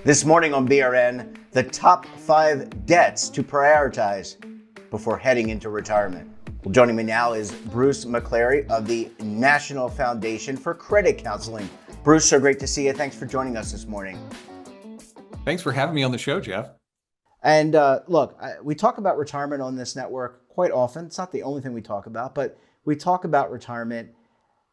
This morning on BRN, the top 5 debts to prioritize before heading into retirement. Well, joining me now is Bruce McClary of the National Foundation for Credit Counseling. Bruce, so great to see you. Thanks for joining us this morning. Thanks for having me on the show, Jeff. And look, we talk about retirement on this network quite often. It's not the only thing we talk about, but we talk about retirement.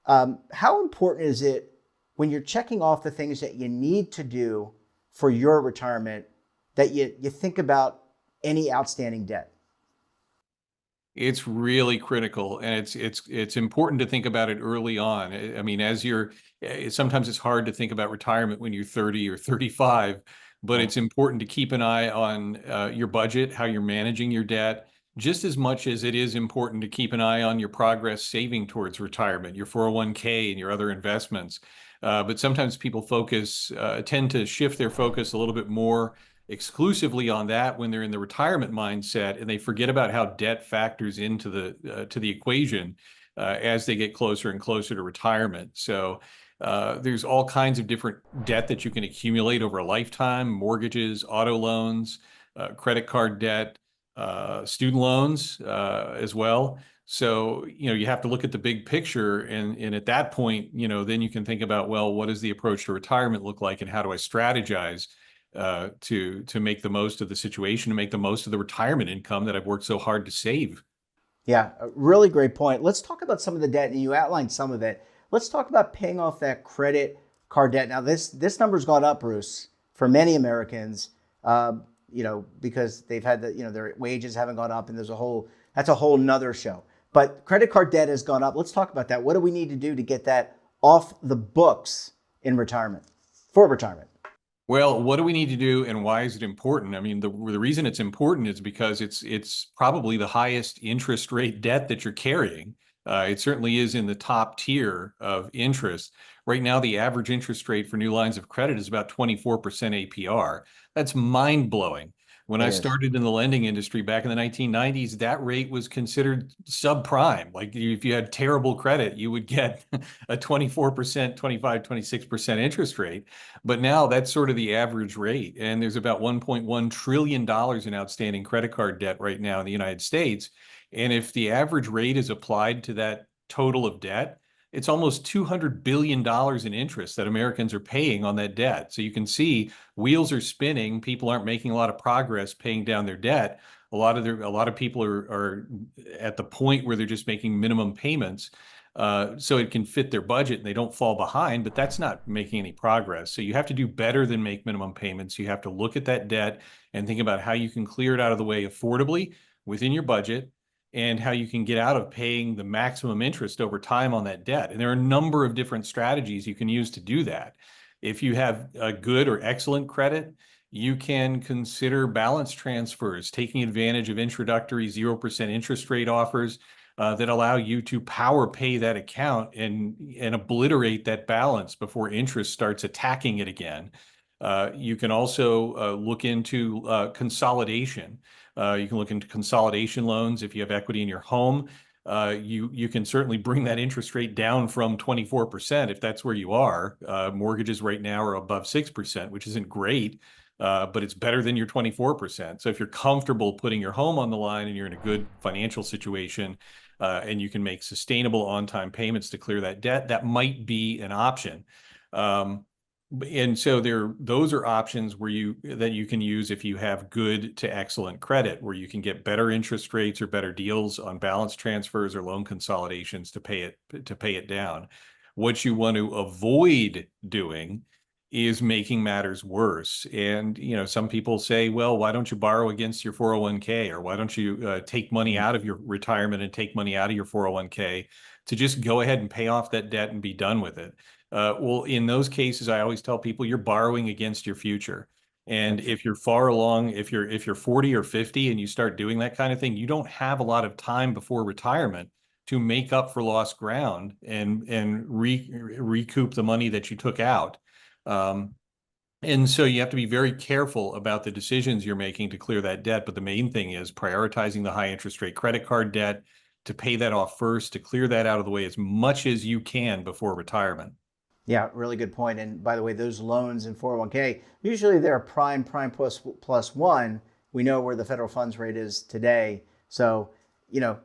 How important is it when you're checking off the things that you need to do for your retirement that you think about any outstanding debt? It's really critical, and it's important to think about it early on. I mean, sometimes it's hard to think about retirement when you're 30 or 35, but it's important to keep an eye on your budget, how you're managing your debt, just as much as it is important to keep an eye on your progress saving towards retirement, your 401k and your other investments. But sometimes people tend to shift their focus a little bit more exclusively on that when they're in the retirement mindset, and they forget about how debt factors into the equation as they get closer and closer to retirement. So there's all kinds of different debt that you can accumulate over a lifetime: mortgages, auto loans, credit card debt, student loans as well. So, you have to look at the big picture, and at that point, then you can think about, well, what does the approach to retirement look like, and how do I strategize to make the most of the situation, to make the most of the retirement income that I've worked so hard to save? Yeah, a really great point. Let's talk about some of the debt, and you outlined some of it. Let's talk about paying off that credit card debt. Now, this number's gone up, Bruce, for many Americans, because they've had their wages haven't gone up, and that's a whole nother show. But credit card debt has gone up. Let's talk about that. What do we need to do to get that off the books for retirement? Well, what do we need to do, and why is it important? I mean, the reason it's important is because it's probably the highest interest rate debt that you're carrying. It certainly is in the top tier of interest. Right now, the average interest rate for new lines of credit is about 24% APR. That's mind-blowing. When I started in the lending industry back in the 1990s, that rate was considered subprime. Like, if you had terrible credit, you would get a 24%, 25, 26% interest rate. But now that's sort of the average rate. And there's about $1.1 trillion in outstanding credit card debt right now in the United States. And if the average rate is applied to that total of debt, it's almost $200 billion in interest that Americans are paying on that debt. So you can see wheels are spinning. People aren't making a lot of progress paying down their debt. A lot of people are at the point where they're just making minimum payments, so it can fit their budget and they don't fall behind, but that's not making any progress. So you have to do better than make minimum payments. You have to look at that debt and think about how you can clear it out of the way affordably within your budget, and how you can get out of paying the maximum interest over time on that debt. And there are a number of different strategies you can use to do that. If you have a good or excellent credit, you can consider balance transfers, taking advantage of introductory 0% interest rate offers that allow you to power pay that account and obliterate that balance before interest starts attacking it again. You can also look into consolidation. You can look into consolidation loans if you have equity in your home. You can certainly bring that interest rate down from 24% if that's where you are. Mortgages right now are above 6%, which isn't great, but it's better than your 24%. So if you're comfortable putting your home on the line and you're in a good financial situation, and you can make sustainable on-time payments to clear that debt, that might be an option. And so those are options that you can use if you have good to excellent credit, where you can get better interest rates or better deals on balance transfers or loan consolidations to pay it down. What you want to avoid doing is making matters worse. And some people say, well, why don't you borrow against your 401k, or why don't you take money out of your retirement and take money out of your 401k to just go ahead and pay off that debt and be done with it? Well, in those cases, I always tell people you're borrowing against your future. And if you're far along, if you're 40 or 50 and you start doing that kind of thing, you don't have a lot of time before retirement to make up for lost ground and recoup the money that you took out. And so you have to be very careful about the decisions you're making to clear that debt. But the main thing is prioritizing the high interest rate credit card debt, to pay that off first, to clear that out of the way as much as you can before retirement. Yeah, really good point. And by the way, those loans in 401k, usually they're prime plus one. We know where the federal funds rate is today. So, you know,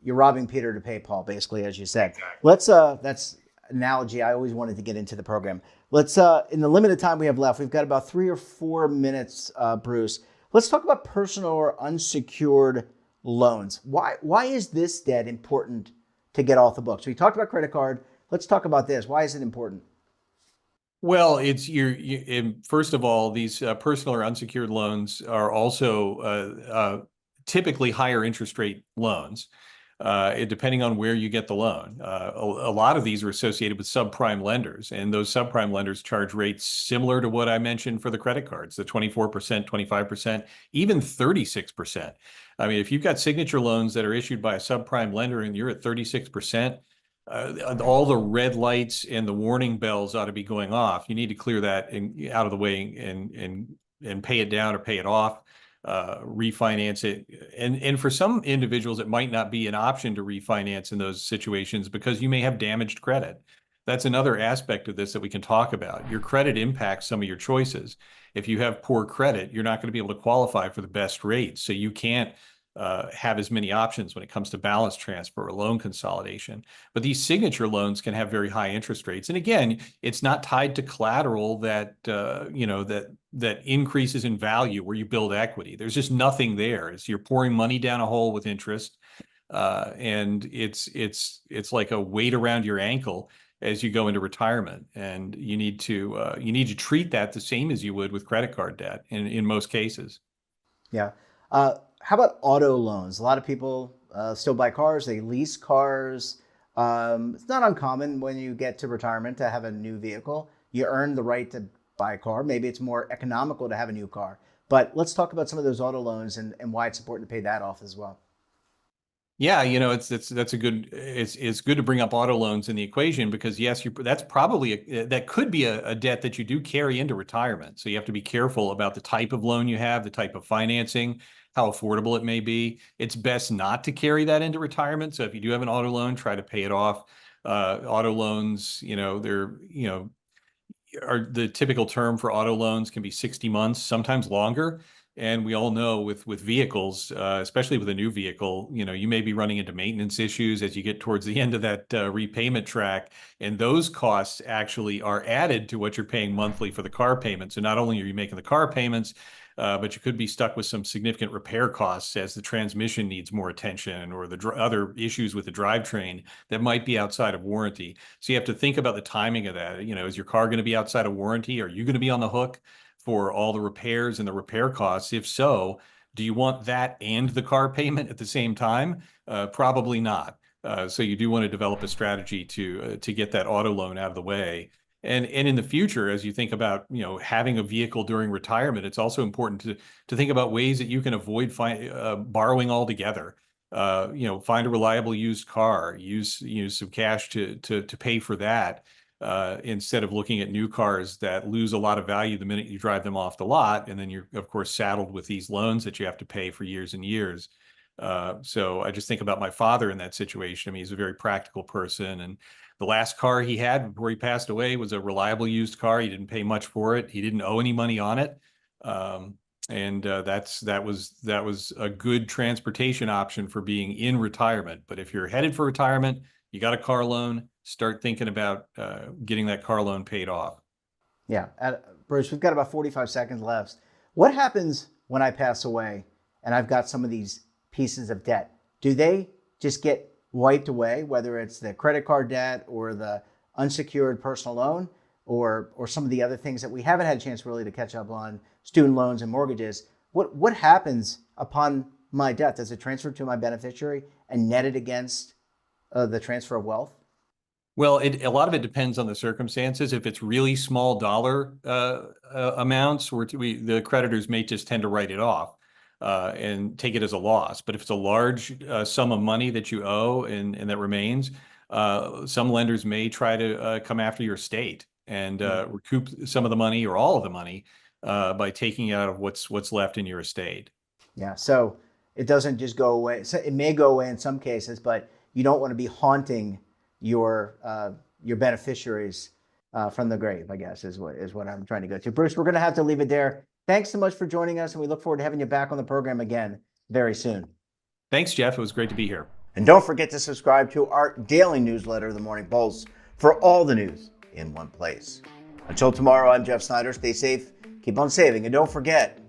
you're robbing Peter to pay Paul, basically, as you said. Exactly. That's analogy I always wanted to get into the program. Let's in the limited time we have left, we've got about 3 or 4 minutes, Bruce. Let's talk about personal or unsecured loans. Why is this debt important to get off the books? We talked about credit card. Let's talk about this. Why is it important? Well, first of all, these personal or unsecured loans are also typically higher interest rate loans, depending on where you get the loan. A lot of these are associated with subprime lenders, and those subprime lenders charge rates similar to what I mentioned for the credit cards, the 24%, 25%, even 36%. I mean, if you've got signature loans that are issued by a subprime lender and you're at 36%, all the red lights and the warning bells ought to be going off. You need to clear that out of the way and pay it down or pay it off, refinance it. And for some individuals, it might not be an option to refinance in those situations because you may have damaged credit. That's another aspect of this that we can talk about. Your credit impacts some of your choices. If you have poor credit, you're not going to be able to qualify for the best rates. So you can't have as many options when it comes to balance transfer or loan consolidation. But these signature loans can have very high interest rates. And again, it's not tied to collateral that that increases in value where you build equity. There's just nothing there. You're pouring money down a hole with interest, and it's like a weight around your ankle as you go into retirement. And you need to treat that the same as you would with credit card debt in most cases. Yeah. How about auto loans? A lot of people still buy cars, they lease cars. It's not uncommon when you get to retirement to have a new vehicle. You earn the right to buy a car. Maybe it's more economical to have a new car. But let's talk about some of those auto loans and why it's important to pay that off as well. Yeah, that's a good it's good to bring up auto loans in the equation because yes, that's probably that could be a debt that you do carry into retirement. So you have to be careful about the type of loan you have, the type of financing, how affordable it may be. It's best not to carry that into retirement. So if you do have an auto loan, try to pay it off. Auto loans, are the typical term for auto loans can be 60 months, sometimes longer. And we all know with vehicles, especially with a new vehicle, you may be running into maintenance issues as you get towards the end of that repayment track. And those costs actually are added to what you're paying monthly for the car payment. So not only are you making the car payments, but you could be stuck with some significant repair costs as the transmission needs more attention or the other issues with the drivetrain that might be outside of warranty. So you have to think about the timing of that. Is your car going to be outside of warranty? Are you going to be on the hook for all the repairs and the repair costs? If so, do you want that and the car payment at the same time? Probably not. So you do want to develop a strategy to get that auto loan out of the way. And in the future, as you think about having a vehicle during retirement, it's also important to think about ways that you can avoid borrowing altogether. Find a reliable used car, use some cash to pay for that, instead of looking at new cars that lose a lot of value the minute you drive them off the lot, and then you're of course saddled with these loans that you have to pay for years and years. So I just think about my father in that situation. I mean, he's a very practical person, and the last car he had before he passed away was a reliable used car. He didn't pay much for it. He didn't owe any money on it. And that was a good transportation option for being in retirement. But if you're headed for retirement, you got a car loan, start thinking about getting that car loan paid off. Yeah. Bruce, we've got about 45 seconds left. What happens when I pass away and I've got some of these pieces of debt? Do they just get wiped away, whether it's the credit card debt or the unsecured personal loan or some of the other things that we haven't had a chance really to catch up on, student loans and mortgages? What happens upon my death? Does it transfer to my beneficiary and netted against the transfer of wealth? Well, a lot of it depends on the circumstances. If it's really small dollar amounts, the creditors may just tend to write it off and take it as a loss. But if it's a large sum of money that you owe and that remains, some lenders may try to come after your estate and recoup some of the money or all of the money by taking it out of what's left in your estate. Yeah. So it doesn't just go away. So it may go away in some cases, but you don't want to be haunting your beneficiaries from the grave, I guess, is what I'm trying to go to. Bruce, we're going to have to leave it there. Thanks so much for joining us, and we look forward to having you back on the program again very soon. Thanks, Jeff. It was great to be here. And don't forget to subscribe to our daily newsletter, The Morning Pulse, for all the news in one place. Until tomorrow, I'm Jeff Snyder. Stay safe, keep on saving, and don't forget,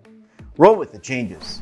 roll with the changes.